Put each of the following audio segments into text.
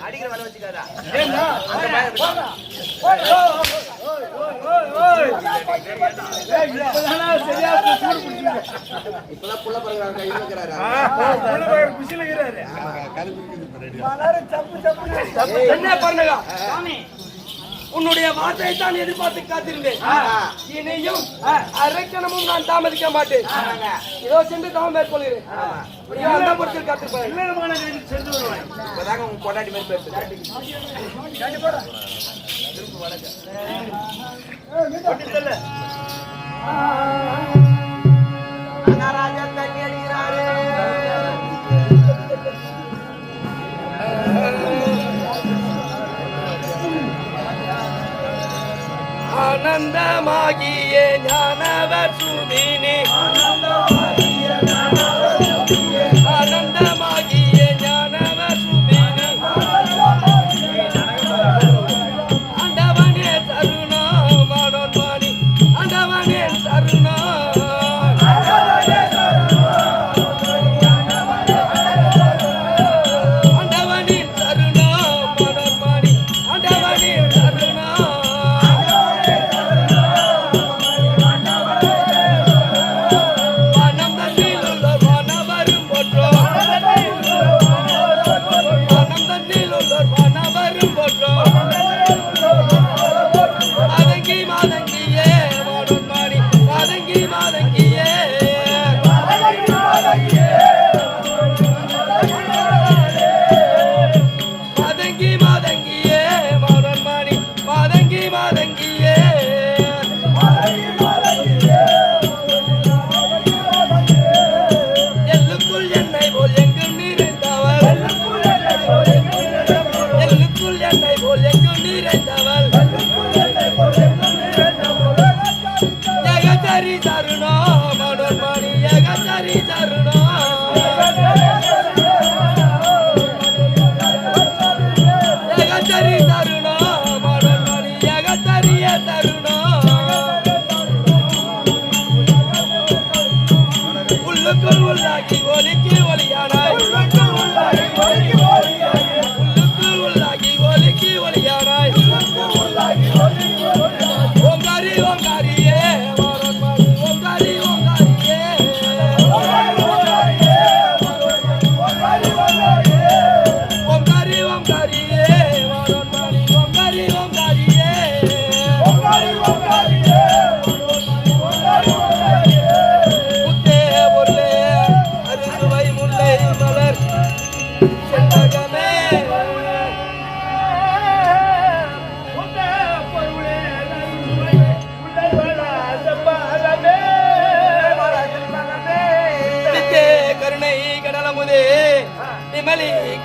அடிக்கிற வேலை வச்சுக்காதா இப்பதான் புள்ள என்ன பண்ணுங்க உன்னுடைய வார்த்தையை தான் எதிர்பார்த்து காத்திருந்தேன். இனியும் அரைக்கணமும் நான் தாமதிக்க மாட்டேன். இதோ சென்று தாம மேற்கொள்கிறேன். காத்திருப்பேன். கொண்டாடி மாதிரி பேசு ராஜா தண்ணி அடிக்கிறாரு. ஆனந்தமாகிய ஞானவர் சுதினி ஆனந்தமாகிய ஞானவர் சுதினி ஆண்டவனே தருணம் மனோன்மணி ஆண்டவனே தருணம் ஆண்டவனே தருணம் மனோன்மணி ஆண்டவனே தருணம்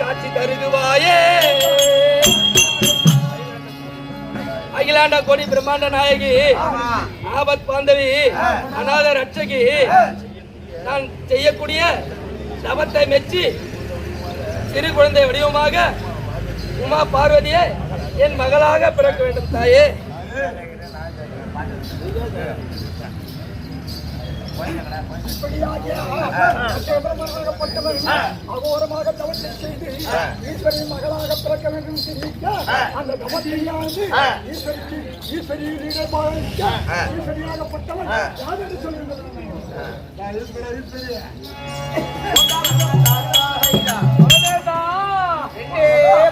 காட்சி தருகுவாயே அகிலாண்ட கோடி பிரம்மாண்ட நாயகி ஆபத் பாந்தவி அநாத ரட்சகி நான் செய்யக்கூடிய தவத்தை மெச்சி சிறு குழந்தை வடிவமாக உமா பார்வதியை என் மகளாக பிறக்க வேண்டும் தாயே. அகோரமாக தவத்தை செய்து ஈஸ்வரின் மகளாக பிறக்க வேண்டும் தெரிவிக்க அந்த தவத்தையானது ஈஸ்வரியாகப்பட்டவன் யார் என்று சொல்கின்றது.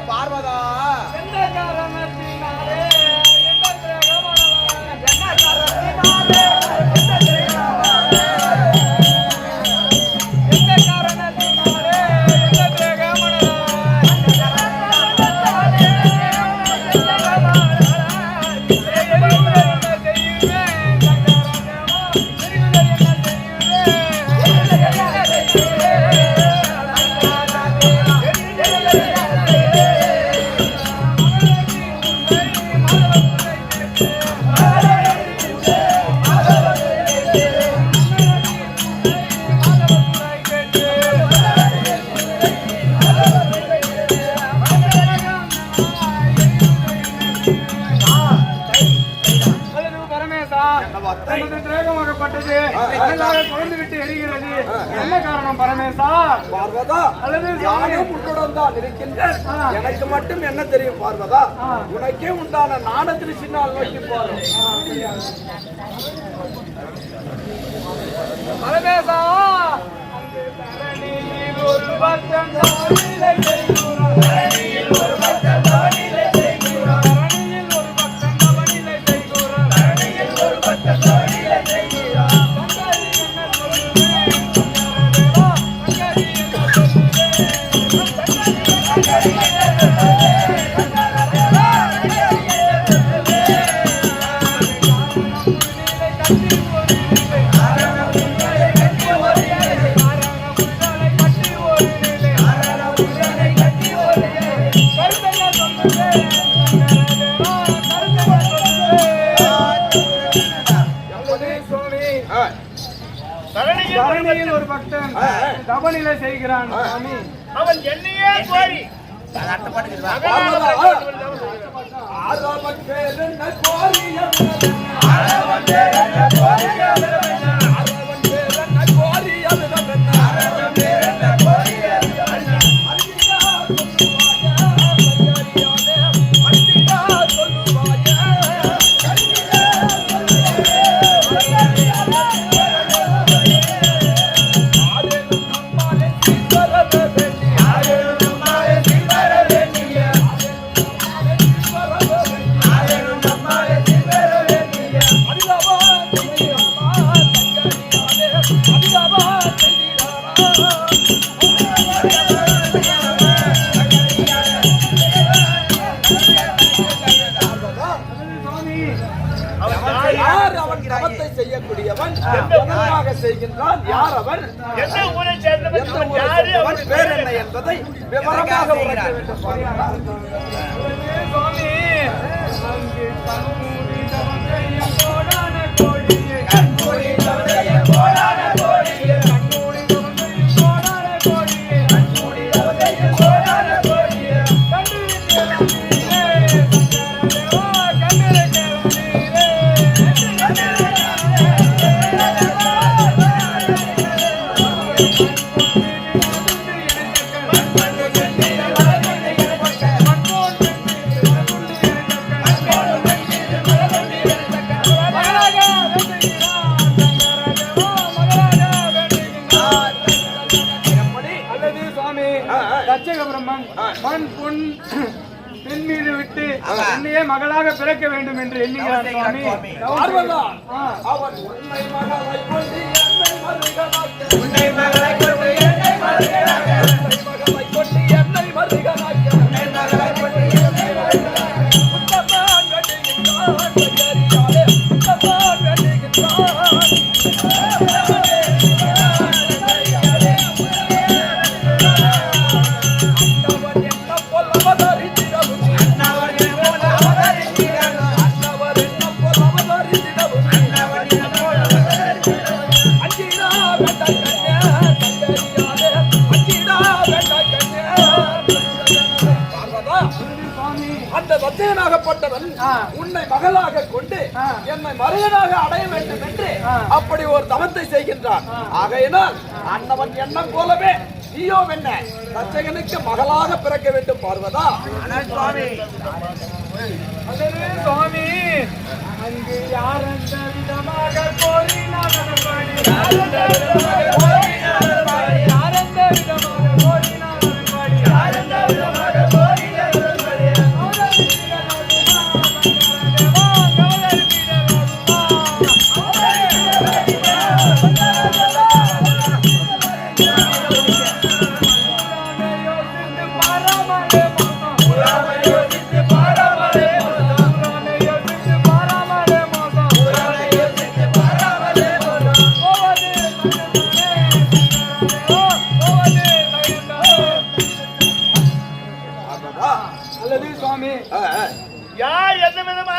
பார்வதா குழந்து விட்டு எரிகிறது. என்ன காரணம் பரமேசா? பார்வதா, அல்லது நானும் உன்னுடன் தான் இருக்கின்றேன். எனக்கு மட்டும் என்ன தெரியும் பார்வதா? உனக்கே உண்டான நாணத்தில் சின்னால் நோக்கி போறோம். பரமேசா, ஒரு பக்கம் தானிலை செய்கிறோம். ஒரு பக்கம் தானிலை செய்கிறோம். ஒரு பக்கம் தவனிலை செய்கிறோம். ஒரு பக்கம் தானிலை செய்கிறோம். தரணியில் ஒரு பக்தன் தவநிலை செய்கிறான். அவன் என்னையே கோரி செய்யக்கூடியவன் எதற்காக செய்கின்றான், யார் அவன், எந்த ஊரை சேர்ந்தவன், யாரு, அவன் பேர் என்ன என்பதை விவரமாக உரைக்க வேண்டும். சுவாமி, மண் பொன் பெண் மீது விட்டு என்னையே மகளாக பிறக்க வேண்டும் என்று எண்ணுகிறார் சுவாமி. அவன் உன்னை மகளை கொண்டு என்னை மருகனாக்க, உன்னை மகளை கொண்டு என்னை மருகனாக்க, மகளை கொண்டு என்னை மருகனாக்க, உன்னை மகளை கொண்டு என்னை மருகனாக்க, உத்தமன் வெட்டுகின்றான் கையறியாலே, உத்தமன் வெட்டுகின்றான். அந்த வச்சகனாகப்பட்டவன் உன்னை மகளாக கொண்டு என்னை மருகனாக அடைய வேண்டும் என்று அப்படி ஒரு தவத்தை செய்கின்றான். ஆகையினால் அன்னவன் எண்ணம் போலவே நீயோ என்ன தச்சகனுக்கு மகளாக பிறக்க வேண்டும் பார்வதா. சுவாமி, அங்கு யார் அந்த விதமாக கோரினார், யார் அந்த விதமாக கோரினார், யார் அந்த விதமாக கோரினார், யார் அந்த விதமாக கோரினார். Para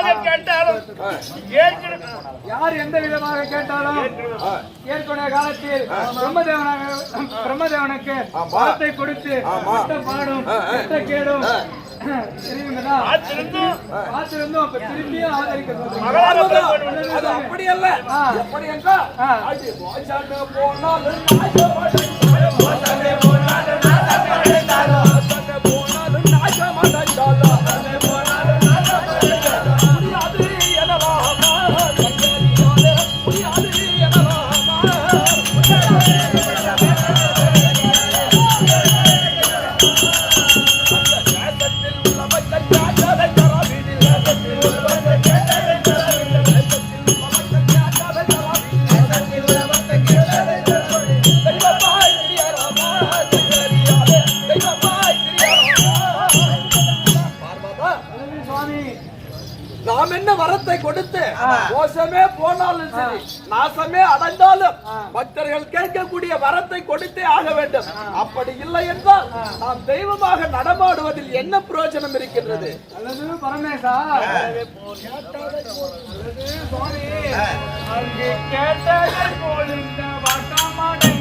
விதமாக கேட்டாலும் யார் எந்த விதமாக கேட்டாலும் ஏற்கனவே காலத்தில் பிரம்மதேவனுக்கு வார்த்தை கொடுத்து பாடும் கேடும் தெரியுங்களா? பார்த்திருந்தோம் அப்ப திரும்பியும் ஆதரிக்க அது அப்படி அல்ல. எப்படி என்றால் போனாலும் நாம் என்ன வரத்தை கொடுத்து மோசமே போனாலும் சரி நாசமே அடைந்தாலும் பக்தர்கள் கேட்கக்கூடிய வரத்தை கொடுத்தே ஆக வேண்டும். அப்படி இல்லை என்றால் நாம் தெய்வமாக நடமாடுவதில் என்ன பிரயோஜனம் இருக்கின்றது? அல்லது பரமேசா கேட்டதை போல் இந்த வாட்டமாடை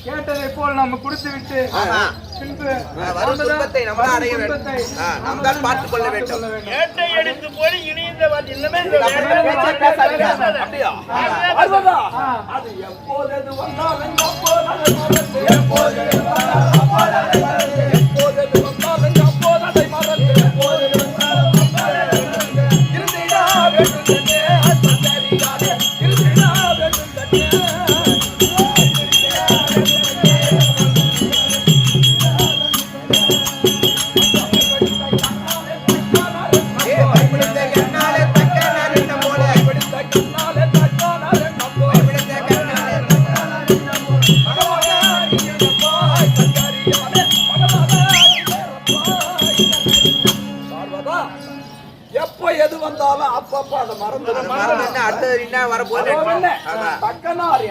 கேட்டதை போல் நம்ம கொடுத்து விட்டு பின்பு அடைய வேண்டும். நாம் தான் பார்த்துக் கொள்ள வேண்டும். கேட்டை எடுத்து போய் இணைந்த இன்னமே அப்படியா? அது எப்போது வந்தாலும்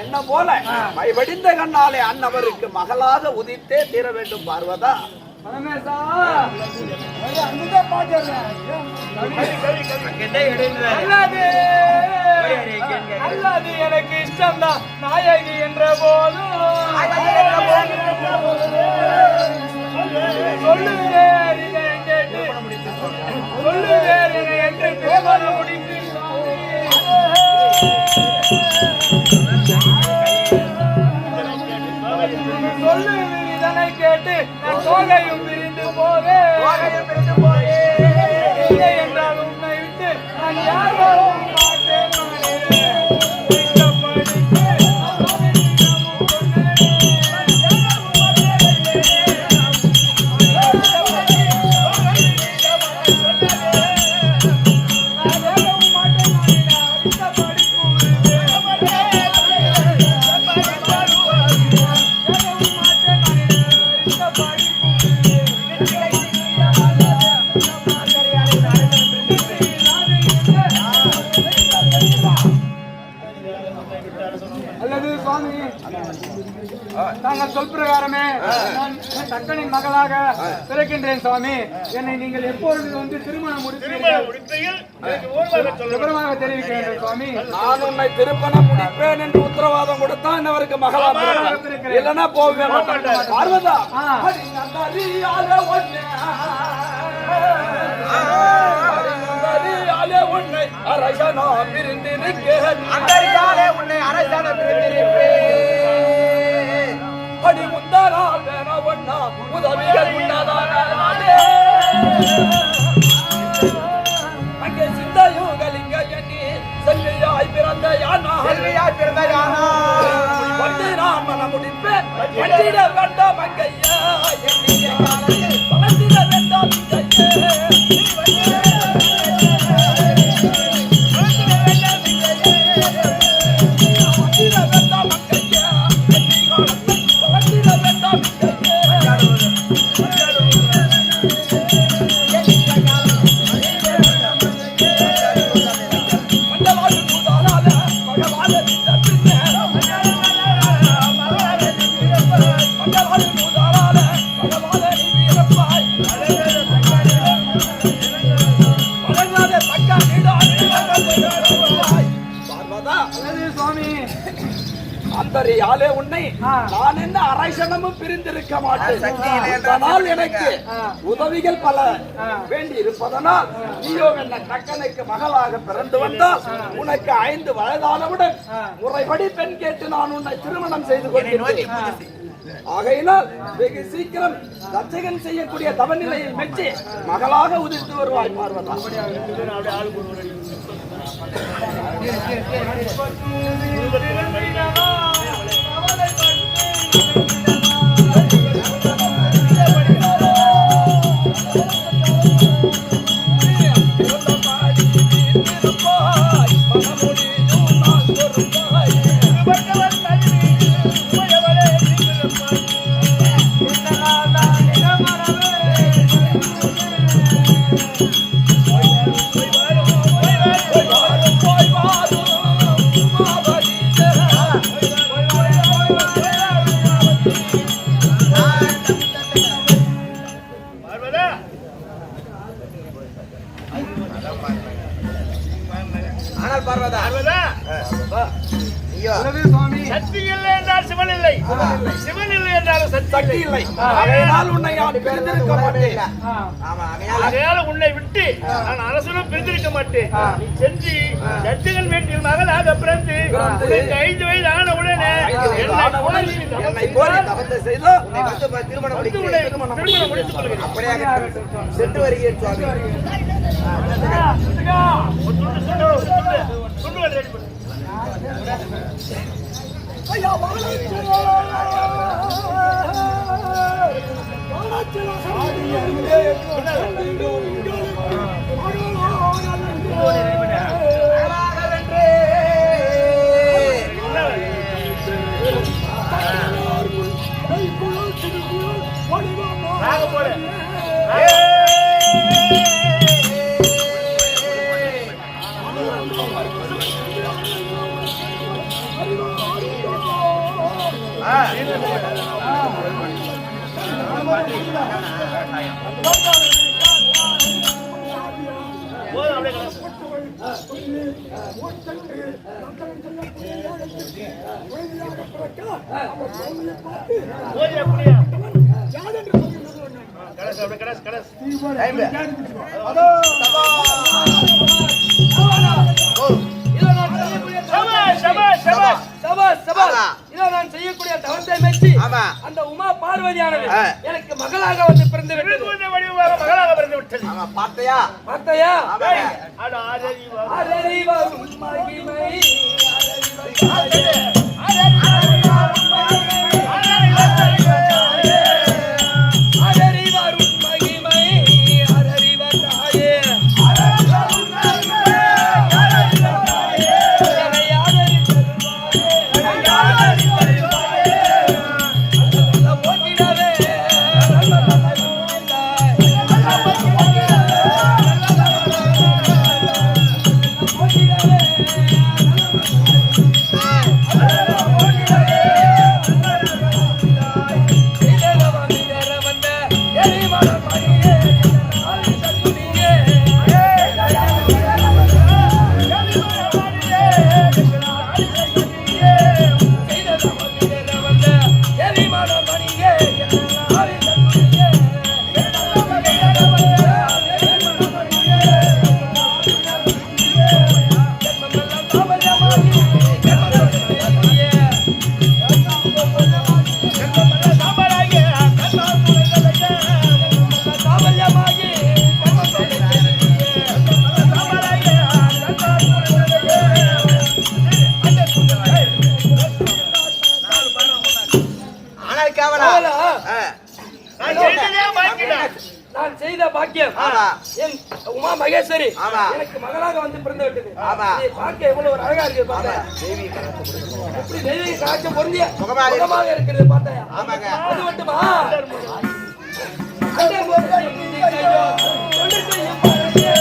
என்ன போல மைவடிந்த கண்ணாலே அன்னவருக்கு மகளாக உதித்தே தீர வேண்டும். பார்வதா அல்லது எனக்கு இஷ்டம்தான் நாயகி என்ற போதும் சொல்லுவேன் இதை கேட்டு சொல்லுவேன் என்று திருமணம் முடித்து சொல்லுவேன் இதனை கேட்டு நான் சோகையும் பிரிந்து போவேன் என்றால் உன்னை விட்டு நான் யாரும் மாட்டேன். தாங்கள் சொல் பிரகாரமே நான் தக்கனின் மகளாக பிறக்கின்றேன் சுவாமி. என்னை நீங்கள் எப்பொழுது வந்து திருமணம் விவரமாக தெரிவிக்க வேண்டும் சுவாமி. நான் உன்னை திருமணம் முடிப்பேன் என்று உத்தரவாதம் கொடுத்தான் அவருக்கு மகளாக இல்லைன்னா போகவே மாட்டேன். பார்வதா உன்னை அரசனா பிரிந்திருக்கேன் உன்னை அரசன பிரிந்திருப்பேன். அடி முந்தாரா வேண ஒன்னா உதவிகள் உண்டாதானே அங்கே சிந்தையுகலிங்க எண்ணி செல்வியாய் பிறந்த யானா செல்வியாய் பிறந்த யானா வந்தினா முடிப்பேன். வந்திட வேண்டாம் அங்கையா, எண்ணிய காலையில் வளர்ந்திட வேண்டாம் இங்கையே. அந்தரியாலே உன்னை நான் என்ன அரைசனமும் பிரிந்திருக்க மாட்டேன். அதனால் எனக்கு உதவிகள் பல வேண்டி இருப்பதனால் நீயோ என்ன தக்கனுக்கு மகளாக பிறந்து வந்தால் உனக்கு 5 வயதானவுடன் முறைப்படி பெண் கேட்டு நான் உன்னை திருமணம் செய்து கொள்கிறேன். ஆகையினால் வெகு சீக்கிரம் தச்சகன் செய்யக்கூடிய தவநிலையை மெச்சி மகளாக உதித்து வருவாய் பார்வதா. சக்தி இல்லை என்றால் சிவன் இல்லை, சிவன் இல்லை என்றாலும் சக்தி இல்லை. ஆகையால் உன்னை நான் பிரிந்திருக்க மாட்டேன். ஆகையால் உன்னை விட்டு நான் அரசனும் பிரிந்திருக்க மாட்டேன். நீ சென்று தச்சகன் வீட்டில் மகளாக பிறந்து 5 வயது ஆன உடனே என்னை கோரி தவத்தை செய்து திருமணம் முடித்துக் கொள்கிறேன். அப்படியாக சென்று வருகிறேன் சுவாமி. நான் செய்யக்கூடிய தவத்தை மெச்சி அந்த உமா பார்வதியானது எனக்கு மகளாக வந்து பிறந்து விட்டது. மகளாக பிறந்து விட்டது. பார்த்தையா பார்த்தையா? அது கேவலா நான் செய்ததே பாக்கியம். நான் செய்த பாக்கியம் ஆமா. என் உமா மகேஸ்வரி ஆமா. எனக்கு மகளாக வந்து பிறந்து விட்டது. ஆமா. இதை பார்க்க எவ்வளவு ஒரு அழகா இருக்கு பார்த்தா. எப்படி தெய்வீக காட்சி பொருந்திய முகமாக இருக்கிறது பார்த்தாயா? ஆமாங்க. அது மட்டுமா அண்டர் மோகன் ஐயோ தொண்டு செய்யும் பாரதியே.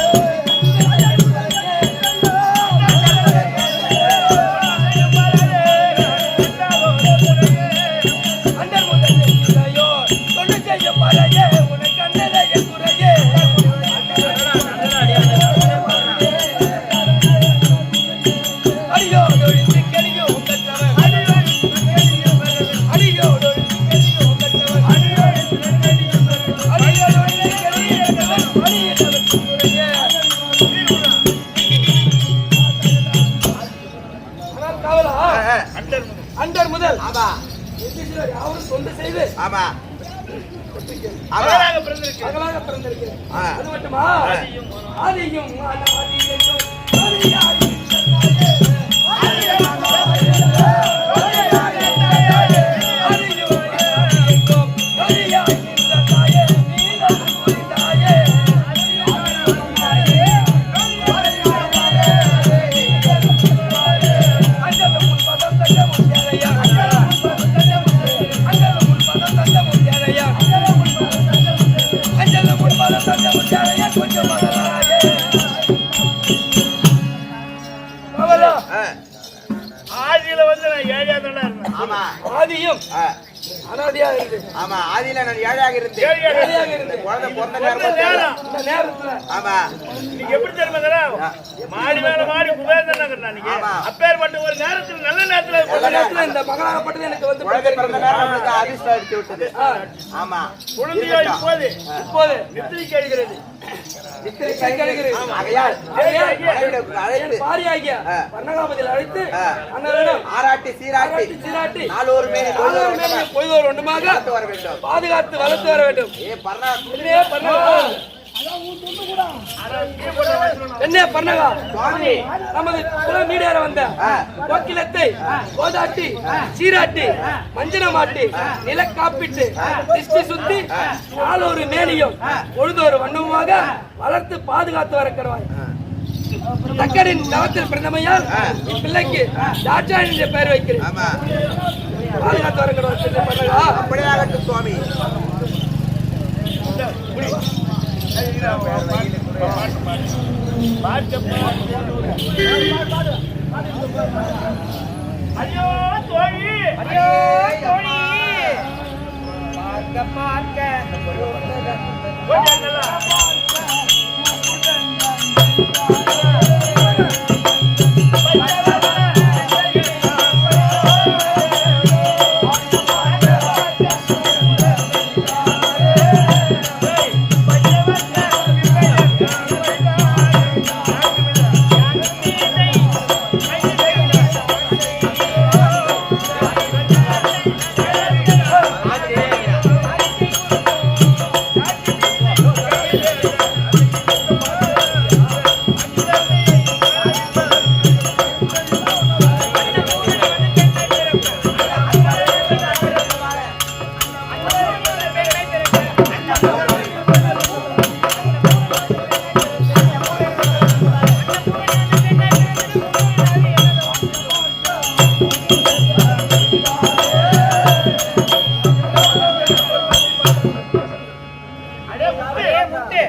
அண்டர் மோகன் ஐயோ தொண்டு செய்யும் பாரதியே உனக்கு அண்டரைய குறையே. அடியோ ஒழித்து கெளியோ உங்கத்தவன் அடியோ ஒழித்து கெளியோ உங்கத்தவன் அடியோ ஒழித்து கெளியோ குறையே. ஆனால் காவலா அண்டர் முதல் ஆமா எதிரிகள் யாரும் தொண்டு செய்து ஆமா மகளாக பிறந்திருக்கு. மகளாக பிறந்திருக்கிறேன். ஆ. அது மட்டுமா ஆதியும் ஆதியும் ஆதியில வந்து நான் ஏழையா தானே இருந்தேன். ஆமா ஆதியும் அனாதியா இருந்து ஆமா ஆதியில நான் ஏழையாக இருந்தேன் ஏழையாக இருந்து குழந்தை பிறந்த பிறந்த நேரம் நேரம். இந்த நேரத்துல ஆமா இன்னைக்கு எப்படி தெரியுமா தரேன்? மாடி மேல மாடி குபேரன் தானே இருக்கிறேன் அன்னைக்கு. ஆமா. அப்பேற்பட்ட ஒரு நேரத்துல நல்ல நேரத்துல அந்த நேரத்துல இந்த மகளாகப்பட்டது எனக்கு வந்து குழந்தை பிறந்த நேரம் நம்மளுக்கு அதிர்ஷ்டம் அடிச்சு விட்டது ஆமா குழந்தையோ இப்போது இப்போது நித்திரை கேட்கிறது. நித்திரை கழிகிறது. ஆகையால் அழைத்து பாரியாகிய பன்னகாபதியில் அழைத்து அண்ணனிடம் ஆராட்டி சீராட்டி சீராட்டி நாலூர் மேனி பொழுதோர் ஒன்றுமாக வர வேண்டும் பாதுகாத்து வளர்த்து வர வேண்டும். ஏ பர்ணா என்னையே பன்னகா என்ன பன்னகா சுவாமி நமது குலம் மீடியார வந்த கோக்கிலத்தை கோதாட்டி சீராட்டி மஞ்சன மாட்டி நில காப்பிட்டு திருஷ்டி சுத்தி நாளொரு மேனியும் பொழுதொரு வண்ணமுமாக வளர்த்து பாதுகாத்து வரக்கிறவாய். தக்கரின் தவத்தில் பிறந்தமையால் பிள்ளைக்கு தாட்சாயணி என்ற பெயர் வைக்கிறேன். ஆமா பாதுகாத்து வரக்கிறவாய் பன்னகா. அப்படியாகட்டும் சுவாமி ஐயோ தோழி, ஐயோ தோழி, கொஞ்சம் நல்லா.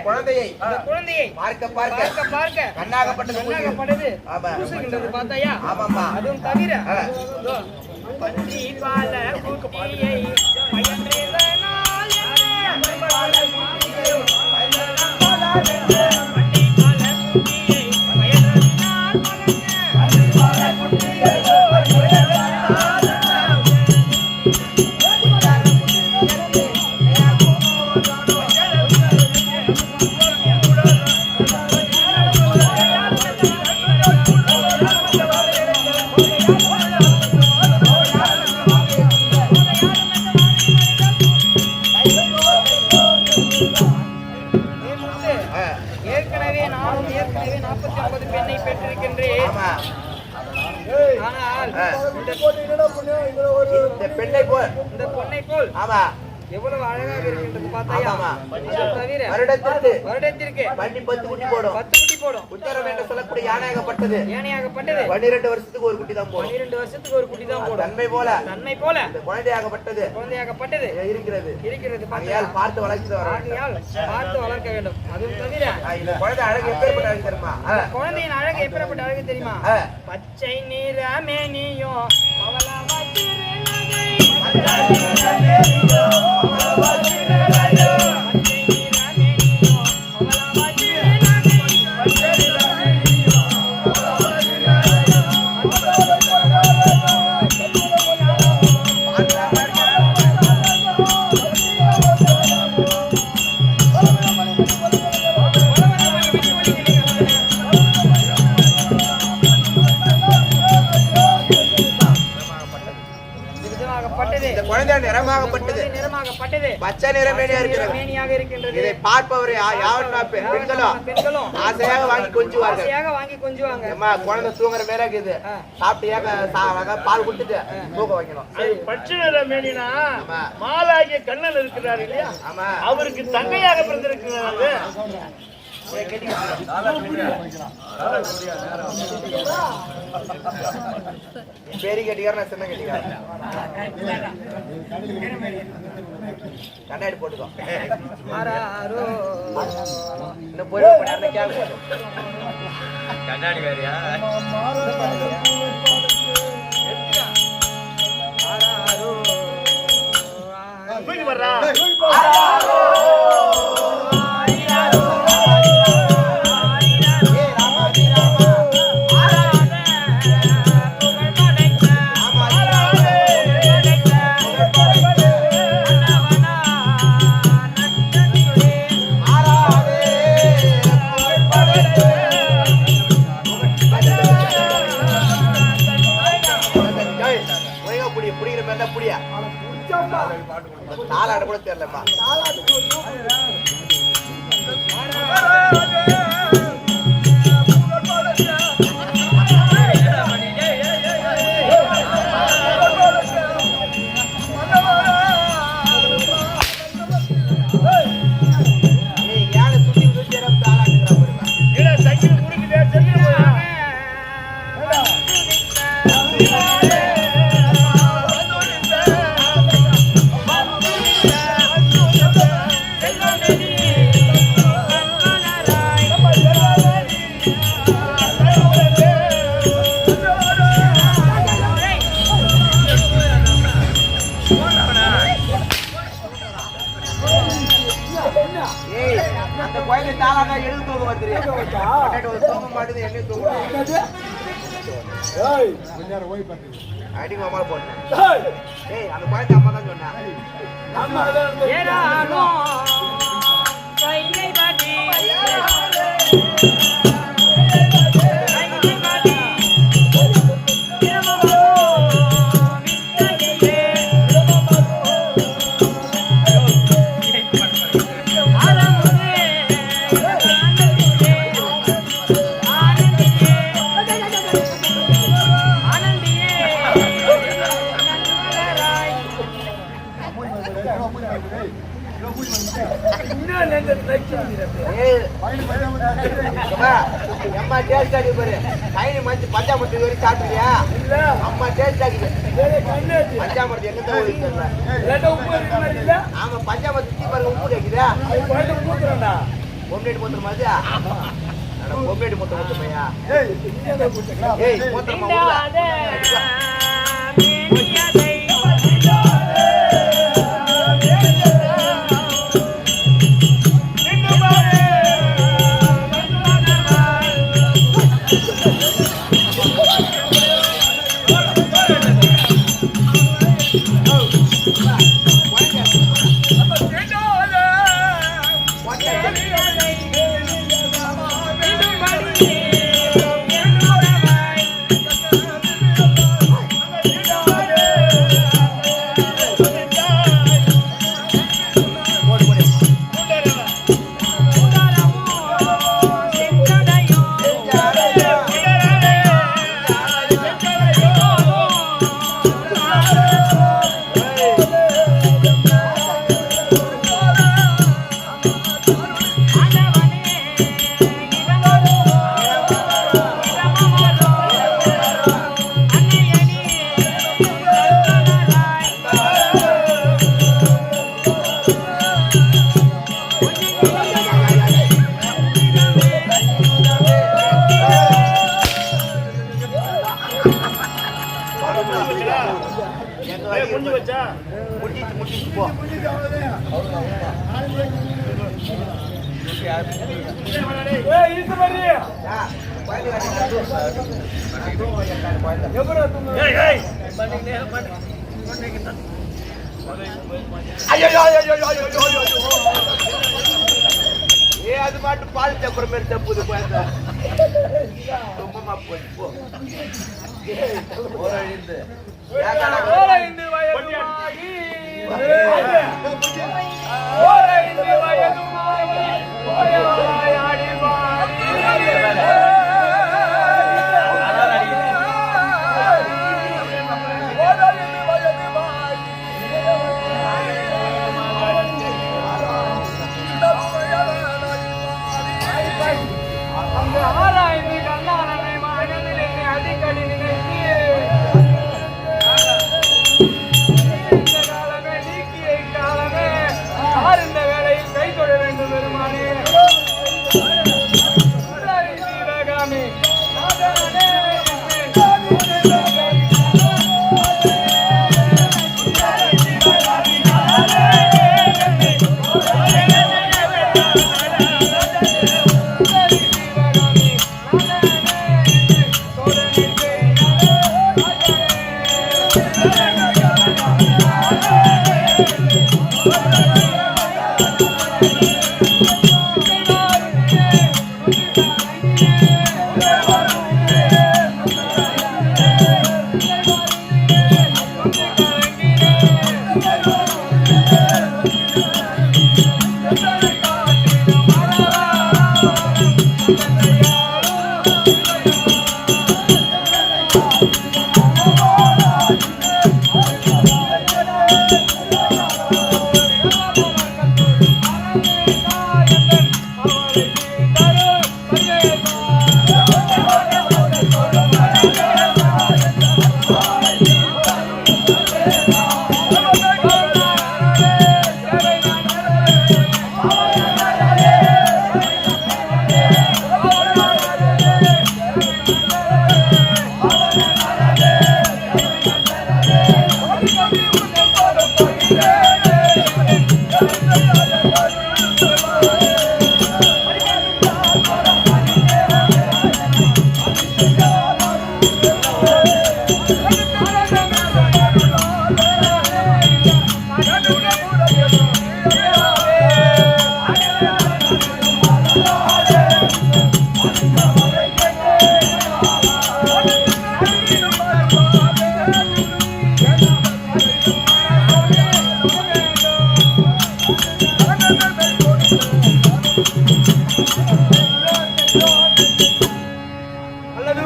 குழந்தையை பார்க்க பார்க்க கண்ணாகப்பட்டது ஆமா பார்த்தாயா ஆமாம்மா அதுவும் தவிர பன்றி பால குட்டியை பயன்றதனால் என்ன? பால குட்டியை பயன்றதனால் ஏற்கனவே 49 பெண்ணை பெற்றிருக்கின்றேன். ஆனால் இந்த பெண்ணை போல் இந்த பொண்ணை உன்னை போல் ஆமா எவ்வளவு அழகாக இருக்கின்றது பார்த்தாயா? ஆமா. அது தவிர வருடத்திற்கு வருடத்திற்கு 10 குட்டி போடும். 10 குட்டி போடும். உத்தரம் என்று சொல்லக்கூடிய யானையாகப்பட்டது ஏனையாகப்பட்டது 12 வருஷத்துக்கு ஒரு குட்டி தான் போடும். 12 வருஷத்துக்கு ஒரு குட்டி தான் போடும். தன்மை போல நன்மை போல இந்த குழந்தையாகப்பட்டது குழந்தையாகப்பட்டது இருக்கிறது. இருக்கிறது பார்த்தாயா? ஆகையால் பார்த்து வளர்த்து வர ஆகையால் பார்த்து வளர்க்க வேண்டும். அதுவும் தவிர இந்த குழந்தை அழகு எப்பேற்பட்ட அழகு தெரியுமா? குழந்தையின் அழகு எப்பேற்பட்ட அழகு தெரியுமா? பச்சை நிற மேனியோ நிறமாகப்பட்டது பச்சை நிறமேனியா இருக்கிறது. இதை பார்ப்பவர் பெண்களும் ஆசையாக வாங்கி கொஞ்சுவாங்க. குழந்தை தூங்குற மேல இருக்குது. சாப்பிட்டு பால் கொடுத்துட்டு தூக்க வைக்கணும். பச்சை நிறமேனினா மாலாகிய கண்ணன் இருக்கிறார் இல்லையா? அவருக்கு தங்கையாக பிறந்திருக்கிறாரு. பெரிய கட்டிக்கார சின்ன கட்டிக்கார கண்ணாடி போட்டுக்கோ. இன்னும் போய் கண்ணாடி வேறையா? தூக்கி வர்றா தாலாட கூட தெரியலப்பா. அந்த கோயில தாளாடா எழுது தூக்க வந்துரு. தூக்க மாட்டேது என்ன தூக்க. அடி மாமா போட்டேன். ஏய் அந்த கோயில அம்மா தான் சொன்னா. ஏரானோ கையை பாட்டி அம்மா டேஸ்ட் ஆகி பாரு. கைனி மஞ்சள் பஞ்சாமரத்து வரைக்கும் சாப்பிட்டியா? அம்மா டேஸ்ட் ஆகிது. பஞ்சாமரத்து எங்க தான் தெரியல. ஆமா பஞ்சாமரத்து சுத்தி பாருங்க உப்பு கேக்குதா? பொம்னேட்டு மூத்திர மாதிரி பொம்னேட்டு மூத்திர மூத்தமையா? ஏய் மூத்திரமா முடிச்சு முடிச்சு போ. அது மாட்டு பால் தப்புற மாதிரி தப்புது குழந்தை. ரொம்பமா போய் போ. ஓரழிந்து வயதுமாகி ஓயாடி அந்த ஆராய்ந்து கண்ணாரனை மனதில் என்னை அடிக்கடி நினைத்து இந்த காலமே நீக்கிய காலமே யார் இந்த வேலையில் கை தொட வேண்டும் பெருமானே சிவகாமி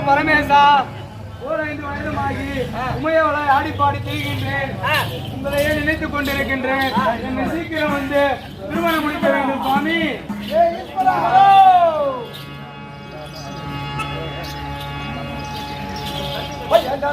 பரமேசா, 5 வயதுமாகி உமையோட ஆடிப்பாடி திரிகின்றேன். உங்களையே நினைத்துக் கொண்டிருக்கின்றேன். என்னை சீக்கிரம் வந்து திருமணம் முடிக்க வேண்டும் சுவாமி. பையன்